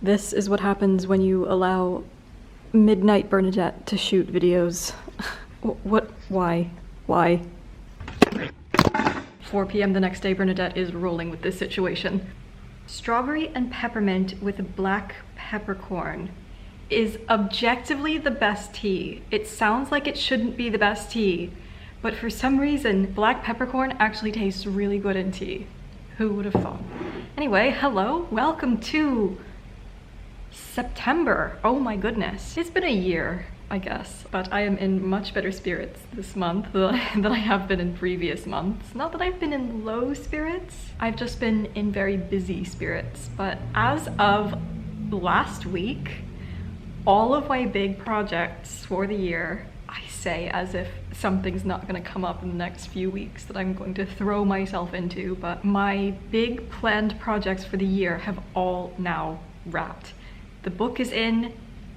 This is what happens when you allow Midnight Bernadette to shoot videos. What? Why? Why? 4 p.m. the next day, Bernadette is rolling with this situation. Strawberry and peppermint with black peppercorn is objectively the best tea. It sounds like it shouldn't be the best tea, but for some reason, black peppercorn actually tastes really good in tea. Who would have thought? Anyway, hello, welcome to September. Oh my goodness. It's been a year, I guess, but I am in much better spirits this month than I have been in previous months. Not that I've been in low spirits, I've just been in very busy spirits. But as of last week, all of my big projects for the year, I say as if something's not gonna come up in the next few weeks that I'm going to throw myself into, but my big planned projects for the year have all now wrapped. The book is in,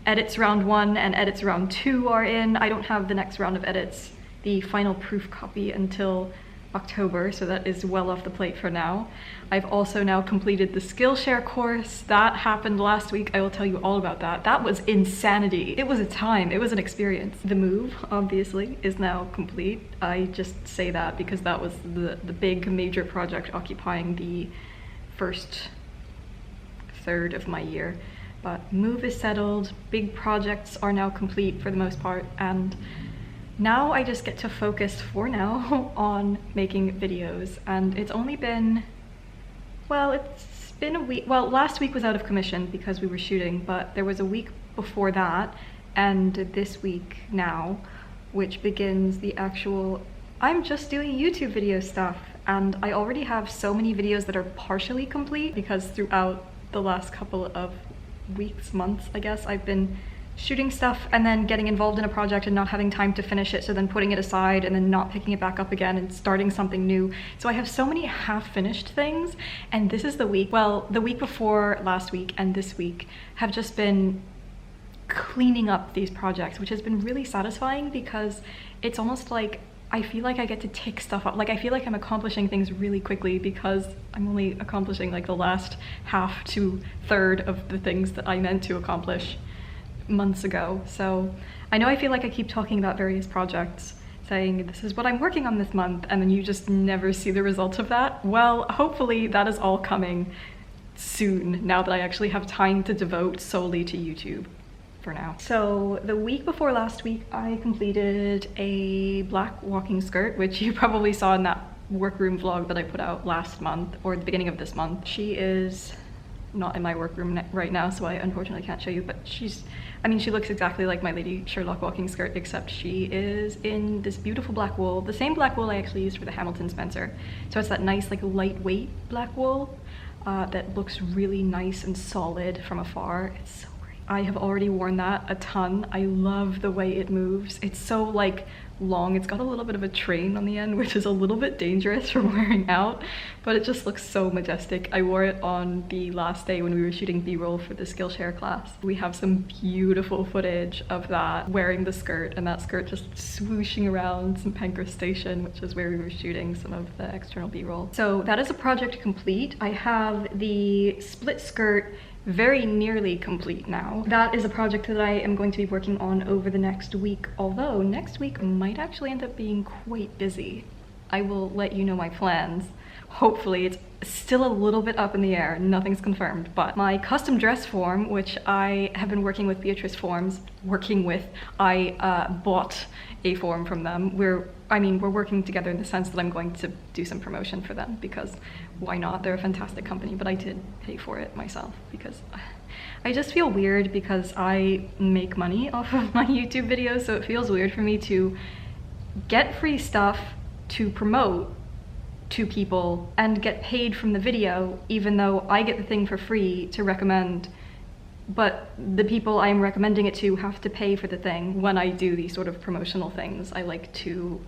edits round 1 and edits round 2 are in. I don't have the next round of edits, the final proof copy, until October, so that is well off the plate for now. I've also now completed the Skillshare course. That happened last week. I will tell you all about that. That was insanity. It was a time, it was an experience. The move, obviously, is now complete. I just say that because that was the big major project occupying the first third of my year. But move is settled, big projects are now complete for the most part, and now I just get to focus for now on making videos. And it's only been, well, it's been a week. Well, last week was out of commission because we were shooting, but there was a week before that and this week now, which begins the actual, I'm just doing YouTube video stuff. And I already have so many videos that are partially complete because throughout the last couple of weeks, months, I guess, I've been shooting stuff and then getting involved in a project and not having time to finish it, so then putting it aside and then not picking it back up again and starting something new. So I have so many half-finished things, and this is the week, well, the week before last week and this week have just been cleaning up these projects, which has been really satisfying because it's almost like I feel like I get to tick stuff up. Like I feel like I'm accomplishing things really quickly because I'm only accomplishing like the last half to third of the things that I meant to accomplish months ago. So I know I feel like I keep talking about various projects, saying this is what I'm working on this month, and then you just never see the results of that. Well, hopefully that is all coming soon, now that I actually have time to devote solely to YouTube for now. So the week before last week, I completed a black walking skirt, which you probably saw in that workroom vlog that I put out last month, or the beginning of this month. She is not in my workroom right now, so I unfortunately can't show you, but she's, I mean, she looks exactly like my Lady Sherlock walking skirt, except she is in this beautiful black wool, the same black wool I actually used for the Hamilton Spencer. So it's that nice, like, lightweight black wool that looks really nice and solid from afar. It's so great. I have already worn that a ton. I love the way it moves. It's so, like, long. It's got a little bit of a train on the end, which is a little bit dangerous for wearing out, but it just looks so majestic. I wore it on the last day when we were shooting B-roll for the Skillshare class. We have some beautiful footage of that, wearing the skirt, and that skirt just swooshing around St. Pancras Station, which is where we were shooting some of the external B-roll. So that is a project complete. I have the split skirt very nearly complete now. That is a project that I am going to be working on over the next week, although next week might actually end up being quite busy. I will let you know my plans. Hopefully. It's still a little bit up in the air, nothing's confirmed, but my custom dress form, which I have been working with Beatrice Forms, I bought a form from them. We're working together in the sense that I'm going to do some promotion for them, because why not? They're a fantastic company, but I did pay for it myself because I just feel weird because I make money off of my YouTube videos, so it feels weird for me to get free stuff to promote to people and get paid from the video, even though I get the thing for free to recommend, but the people I'm recommending it to have to pay for the thing. When I do these sort of promotional things, I like to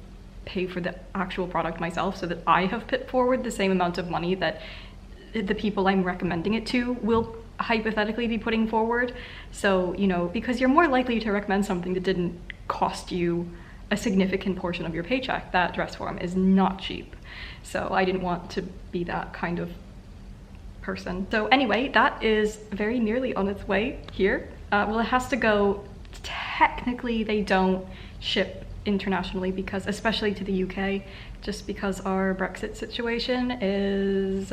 pay for the actual product myself so that I have put forward the same amount of money that the people I'm recommending it to will hypothetically be putting forward. So, you know, because you're more likely to recommend something that didn't cost you a significant portion of your paycheck. That dress form is not cheap. So I didn't want to be that kind of person. So anyway, that is very nearly on its way here. Well, it has to go, technically they don't ship internationally because, especially to the UK, just because our Brexit situation is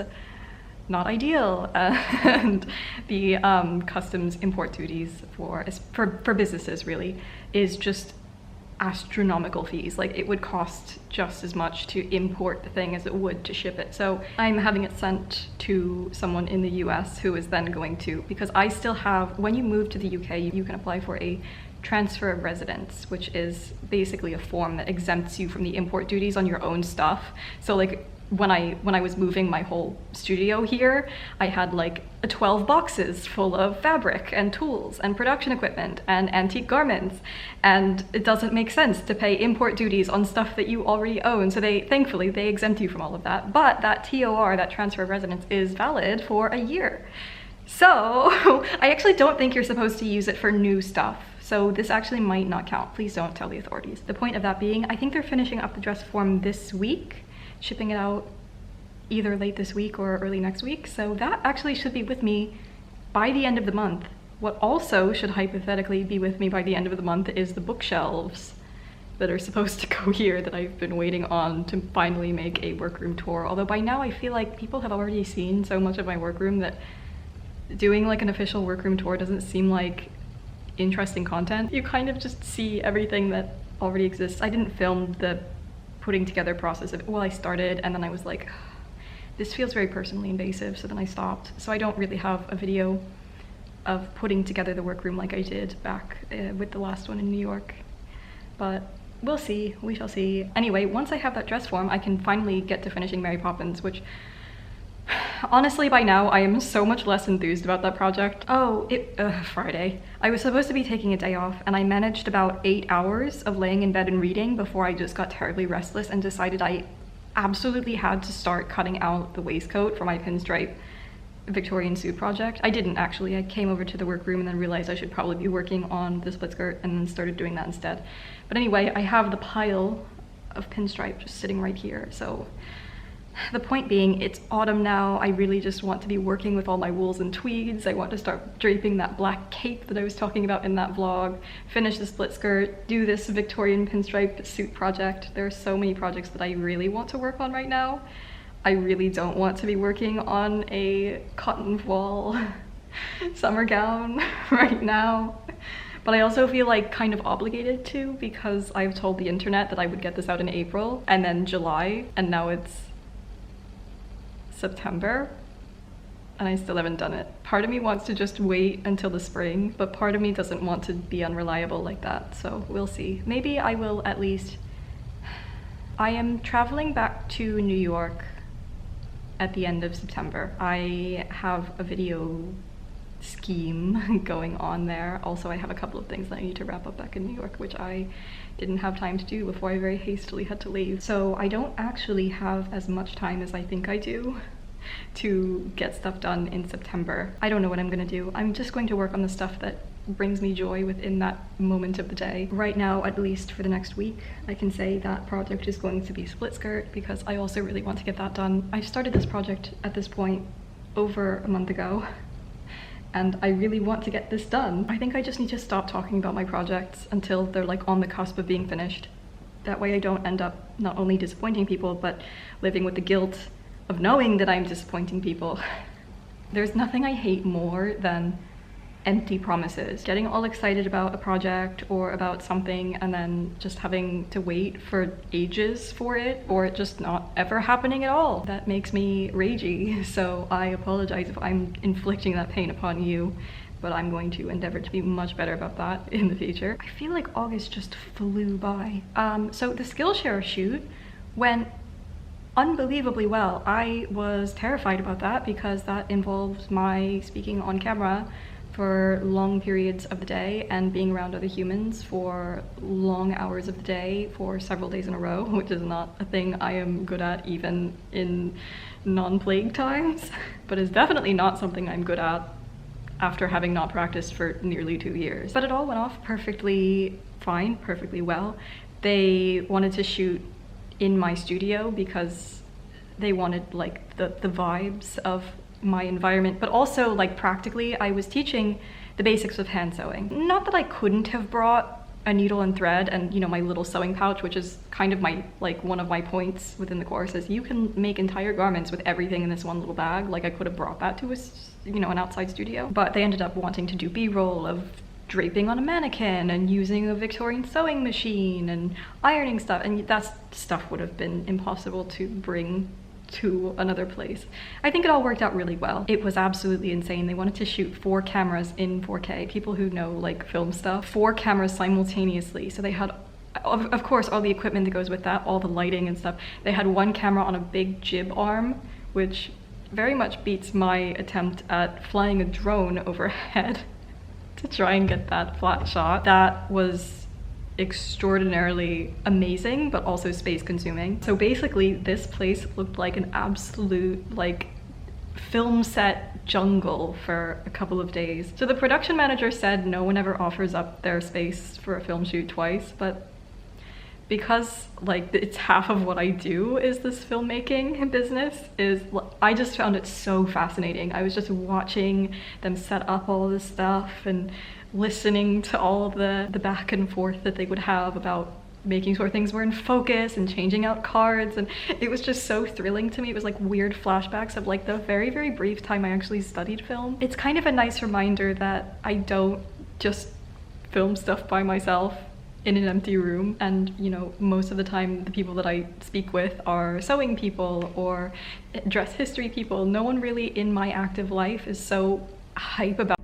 not ideal, and the customs import duties for businesses really is just astronomical fees. Like, it would cost just as much to import the thing as it would to ship it. So I'm having it sent to someone in the US who is then going to, because I still have, when you move to the UK, you can apply for a transfer of residence, which is basically a form that exempts you from the import duties on your own stuff. So like, when I was moving my whole studio here, I had like 12 boxes full of fabric and tools and production equipment and antique garments, and it doesn't make sense to pay import duties on stuff that you already own. So thankfully they exempt you from all of that. But that TOR, that transfer of residence, is valid for a year. So I actually don't think you're supposed to use it for new stuff. So this actually might not count. Please don't tell the authorities. The point of that being, I think they're finishing up the dress form this week, shipping it out either late this week or early next week. So that actually should be with me by the end of the month. What also should hypothetically be with me by the end of the month is the bookshelves that are supposed to go here that I've been waiting on to finally make a workroom tour. Although by now I feel like people have already seen so much of my workroom that doing like an official workroom tour doesn't seem like interesting content. You kind of just see everything that already exists. I didn't film the putting together process of it. Well, I started and then I was like, this feels very personally invasive, so then I stopped. So I don't really have a video of putting together the workroom like I did back with the last one in New York. But we'll see, we shall see. Anyway, once I have that dress form, I can finally get to finishing Mary Poppins, which honestly, by now, I am so much less enthused about that project. Oh, Friday. I was supposed to be taking a day off, and I managed about 8 hours of laying in bed and reading before I just got terribly restless and decided I absolutely had to start cutting out the waistcoat for my pinstripe Victorian suit project. I didn't actually. I came over to the workroom and then realized I should probably be working on the split skirt and then started doing that instead. But anyway, I have the pile of pinstripe just sitting right here, so the point being, it's autumn now. I really just want to be working with all my wools and tweeds. I want to start draping that black cape that I was talking about in that vlog, finish the split skirt, do this Victorian pinstripe suit project. There are so many projects that I really want to work on right now. I really don't want to be working on a cotton voile summer gown right now. But I also feel like kind of obligated to, because I've told the internet that I would get this out in April and then July, and now it's September and I still haven't done it. Part of me wants to just wait until the spring, but part of me doesn't want to be unreliable like that, so we'll see. Maybe I will at least. I am traveling back to New York at the end of September. I have a video scheme going on there. Also, I have a couple of things that I need to wrap up back in New York, which I didn't have time to do before I very hastily had to leave. So I don't actually have as much time as I think I do to get stuff done in September. I don't know what I'm gonna do. I'm just going to work on the stuff that brings me joy within that moment of the day. Right now, at least for the next week, I can say that project is going to be split skirt because I also really want to get that done. I started this project at this point over a month ago, and I really want to get this done. I think I just need to stop talking about my projects until they're like on the cusp of being finished. That way I don't end up not only disappointing people, but living with the guilt of knowing that I'm disappointing people. There's nothing I hate more than empty promises. Getting all excited about a project or about something and then just having to wait for ages for it, or it just not ever happening at all. That makes me ragey, so I apologize if I'm inflicting that pain upon you, but I'm going to endeavor to be much better about that in the future. I feel like August just flew by. So the Skillshare shoot went unbelievably well. I was terrified about that because that involved my speaking on camera for long periods of the day and being around other humans for long hours of the day for several days in a row, which is not a thing I am good at even in non-plague times, but is definitely not something I'm good at after having not practiced for nearly 2 years. But it all went off perfectly fine, perfectly well. They wanted to shoot in my studio because they wanted like the vibes of my environment, but also like practically I was teaching the basics of hand sewing. Not that I couldn't have brought a needle and thread and, you know, my little sewing pouch, which is kind of my, like, one of my points within the course is you can make entire garments with everything in this one little bag. Like, I could have brought that to a, you know, an outside studio, but they ended up wanting to do B-roll of draping on a mannequin and using a Victorian sewing machine and ironing stuff, and that stuff would have been impossible to bring to another place. I think it all worked out really well. It was absolutely insane. They wanted to shoot 4 cameras in 4K. People who know like film stuff, 4 cameras simultaneously. So they had, of course, all the equipment that goes with that, all the lighting and stuff. They had one camera on a big jib arm, which very much beats my attempt at flying a drone overhead to try and get that flat shot. That was extraordinarily amazing, but also space consuming. So basically this place looked like an absolute like film set jungle for a couple of days. So the production manager said no one ever offers up their space for a film shoot twice, but because like it's half of what I do is this filmmaking business, I just found it so fascinating. I was just watching them set up all this stuff and listening to all of the back and forth that they would have about making sure things were in focus and changing out cards, and it was just so thrilling to me. It was like weird flashbacks of like the very, very brief time I actually studied film. It's kind of a nice reminder that I don't just film stuff by myself in an empty room, and you know, most of the time the people that I speak with are sewing people or dress history people. No one really in my active life is so hype about.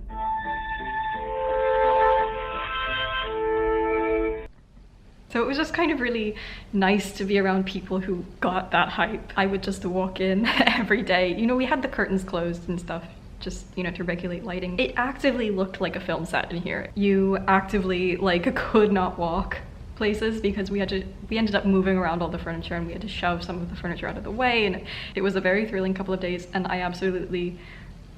So it was just kind of really nice to be around people who got that hype. I would just walk in every day. You know, we had the curtains closed and stuff, just, you know, to regulate lighting. It actively looked like a film set in here. You actively like could not walk places because we ended up moving around all the furniture and we had to shove some of the furniture out of the way, and it was a very thrilling couple of days, and I absolutely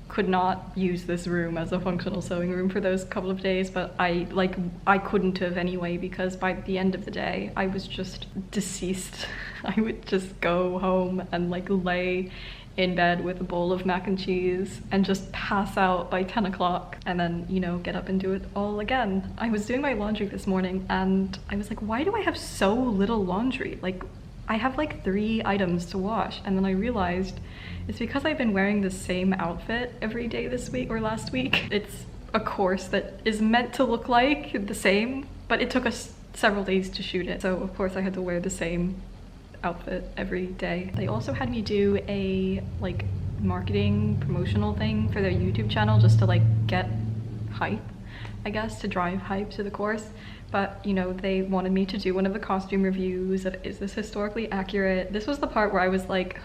could not use this room as a functional sewing room for those couple of days, but I couldn't have anyway, because by the end of the day I was just deceased. I would just go home and like lay in bed with a bowl of mac and cheese and just pass out by 10 o'clock and then, you know, get up and do it all again. I was doing my laundry this morning and I was like, why do I have so little laundry? Like, I have like 3 items to wash, and then I realized it's because I've been wearing the same outfit every day this week or last week. It's a course that is meant to look like the same, but it took us several days to shoot it. So of course I had to wear the same outfit every day. They also had me do a like marketing promotional thing for their YouTube channel just to like get hype, I guess, to drive hype to the course. But, you know, they wanted me to do one of the costume reviews of, is this historically accurate? This was the part where I was like,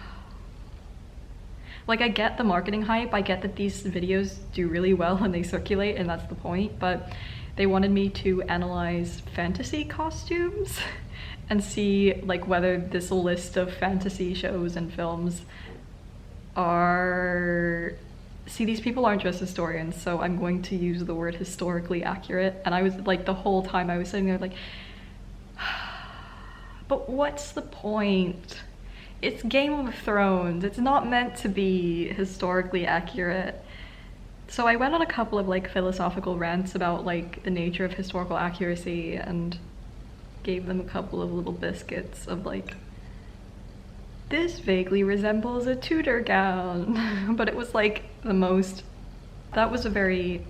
I get the marketing hype, I get that these videos do really well and they circulate, and that's the point, but they wanted me to analyze fantasy costumes and see like whether this list of fantasy shows and films are... See, these people aren't just historians, so I'm going to use the word historically accurate. And I was like, the whole time I was sitting there like, but what's the point? It's Game of Thrones. It's not meant to be historically accurate. So I went on a couple of like philosophical rants about like the nature of historical accuracy and gave them a couple of little biscuits of like, this vaguely resembles a Tudor gown. But it was like the most, that was a very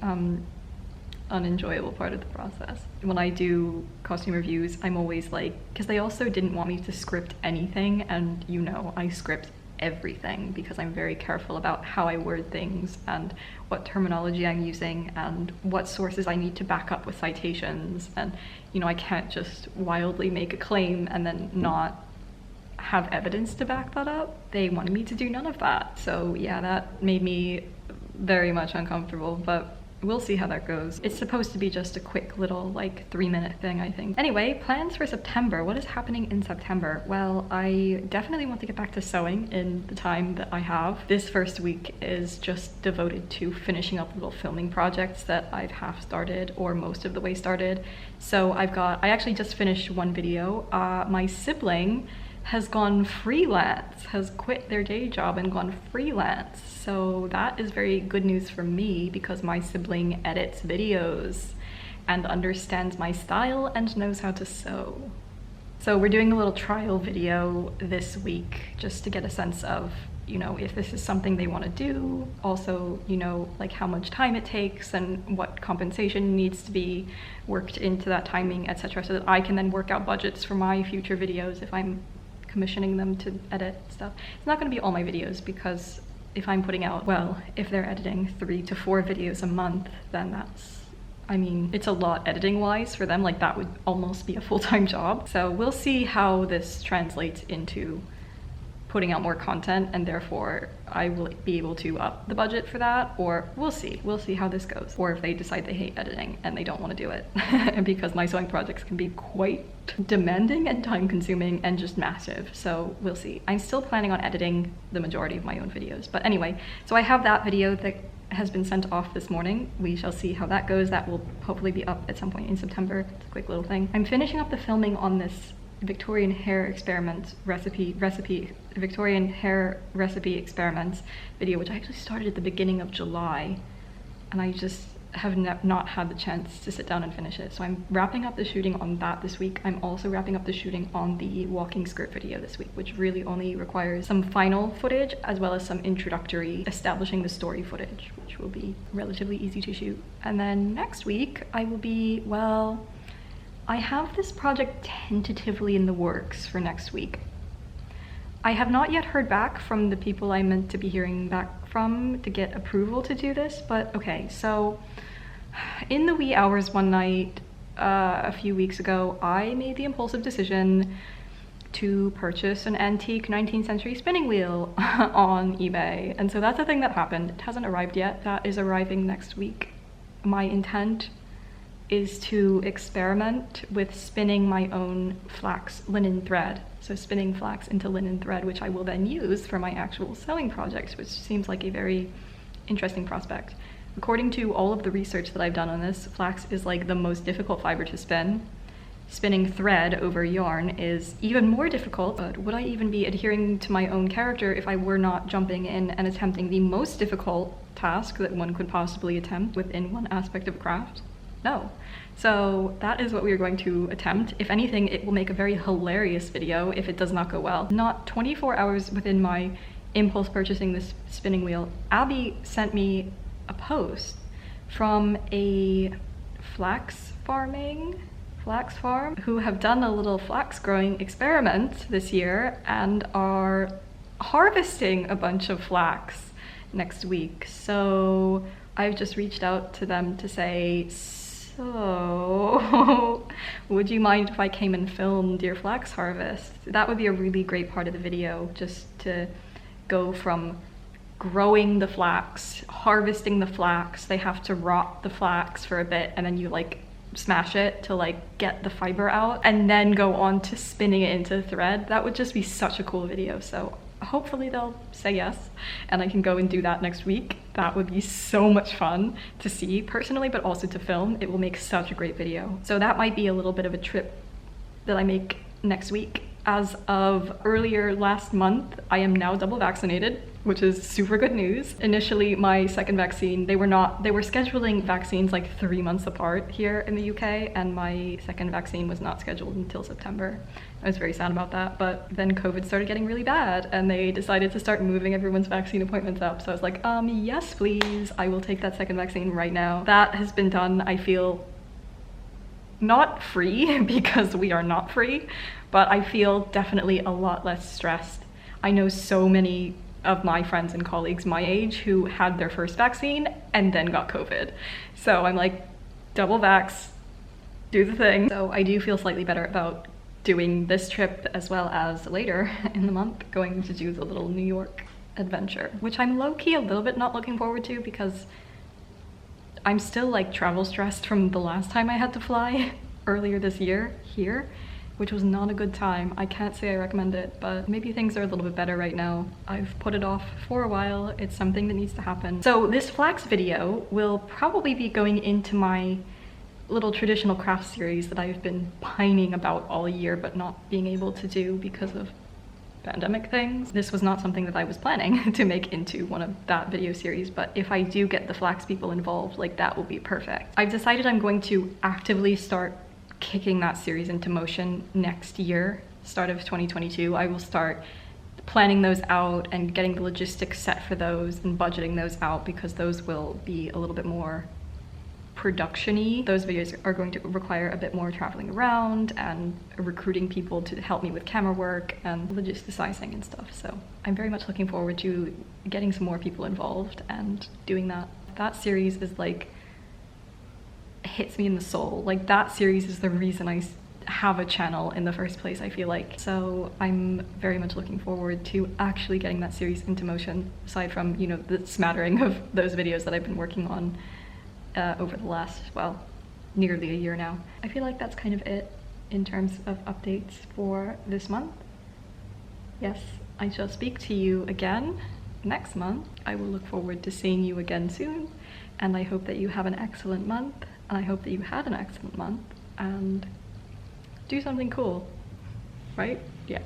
unenjoyable part of the process. When I do costume reviews, I'm always like, because they also didn't want me to script anything, and you know, I script everything because I'm very careful about how I word things and what terminology I'm using and what sources I need to back up with citations. And you know, I can't just wildly make a claim and then not have evidence to back that up. They wanted me to do none of that. So yeah, that made me very much uncomfortable, but we'll see how that goes. It's supposed to be just a quick little like 3-minute thing, I think. Anyway, plans for September. What is happening in September? Well, I definitely want to get back to sewing in the time that I have. This first week is just devoted to finishing up little filming projects that I've half started or most of the way started. So I actually just finished one video. My sibling has gone freelance, has quit their day job and gone freelance. So that is very good news for me because my sibling edits videos and understands my style and knows how to sew. So we're doing a little trial video this week just to get a sense of, you know, if this is something they want to do, also, you know, like how much time it takes and what compensation needs to be worked into that timing, etc., so that I can then work out budgets for my future videos if I'm commissioning them to edit stuff. It's not going to be all my videos because if I'm putting out, well, if they're editing 3 to 4 videos a month, then that's, I mean, it's a lot editing wise for them. Like that would almost be a full-time job. So we'll see how this translates into putting out more content, and therefore I will be able to up the budget for that, or we'll see how this goes, or if they decide they hate editing and they don't want to do it because my sewing projects can be quite demanding and time consuming and just massive. So we'll see. I'm still planning on editing the majority of my own videos, but anyway, so I have that video that has been sent off this morning. We shall see how that goes. That will hopefully be up at some point in September. It's a quick little thing. I'm finishing up the filming on this Victorian hair experiment Victorian hair recipe experiments video, which I actually started at the beginning of July, and I just have not had the chance to sit down and finish it. So I'm wrapping up the shooting on that this week. I'm also wrapping up the shooting on the walking skirt video this week, which really only requires some final footage as well as some introductory establishing the story footage, which will be relatively easy to shoot. And then next week I will be, well, I have this project tentatively in the works for next week. I have not yet heard back from the people I meant to be hearing back from to get approval to do this, but okay, so in the wee hours one night a few weeks ago, I made the impulsive decision to purchase an antique 19th century spinning wheel on eBay, and so that's a thing that happened. It hasn't arrived yet. That is arriving next week. My intent is to experiment with spinning my own flax linen thread. So spinning flax into linen thread, which I will then use for my actual sewing projects, which seems like a very interesting prospect. According to all of the research that I've done on this, flax is like the most difficult fiber to spin. Spinning thread over yarn is even more difficult, but would I even be adhering to my own character if I were not jumping in and attempting the most difficult task that one could possibly attempt within one aspect of craft? No. So that is what we are going to attempt. If anything, it will make a very hilarious video if it does not go well. Not 24 hours within my impulse purchasing this spinning wheel, Abby sent me a post from a flax farm who have done a little flax growing experiment this year and are harvesting a bunch of flax next week. So I've just reached out to them to say, so would you mind if I came and filmed your flax harvest? That would be a really great part of the video, just to go from growing the flax, harvesting the flax, they have to rot the flax for a bit, and then you like smash it to like get the fiber out, and then go on to spinning it into thread. That would just be such a cool video. So hopefully they'll say yes and I can go and do that next week. That would be so much fun to see personally, but also to film. It will make such a great video. So that might be a little bit of a trip that I make next week. As of earlier last month, I am now double vaccinated, which is super good news. Initially, my second vaccine, they were scheduling vaccines like 3 months apart here in the UK, and my second vaccine was not scheduled until September. I was very sad about that, but then COVID started getting really bad and they decided to start moving everyone's vaccine appointments up. So I was like, yes, please, I will take that second vaccine right now. That has been done. I feel not free because we are not free, but I feel definitely a lot less stressed. I know so many of my friends and colleagues my age who had their first vaccine and then got COVID. So I'm like, double vax, do the thing. So I do feel slightly better about doing this trip as well as later in the month going to do the little New York adventure, which I'm low-key a little bit not looking forward to because I'm still like travel stressed from the last time I had to fly earlier this year here, which was not a good time. I can't say I recommend it, but maybe things are a little bit better right now. I've put it off for a while. It's something that needs to happen. So this flax video will probably be going into my little traditional craft series that I've been pining about all year but not being able to do because of pandemic things. This was not something that I was planning to make into one of that video series, but if I do get the Flax people involved, like that will be perfect. I've decided I'm going to actively start kicking that series into motion next year, start of 2022. I will start planning those out and getting the logistics set for those and budgeting those out, because those will be a little bit more production-y. Those videos are going to require a bit more traveling around and recruiting people to help me with camera work and logisticizing and stuff. So I'm very much looking forward to getting some more people involved and doing that. That series is like, hits me in the soul. Like that series is the reason I have a channel in the first place, I feel like. So I'm very much looking forward to actually getting that series into motion, aside from, you know, the smattering of those videos that I've been working on over the last, well, nearly a year now. I feel like that's kind of it in terms of updates for this month. Yes, I shall speak to you again next month. I will look forward to seeing you again soon, and I hope that you have an excellent month, and I hope that you had an excellent month, and do something cool, right? Yeah.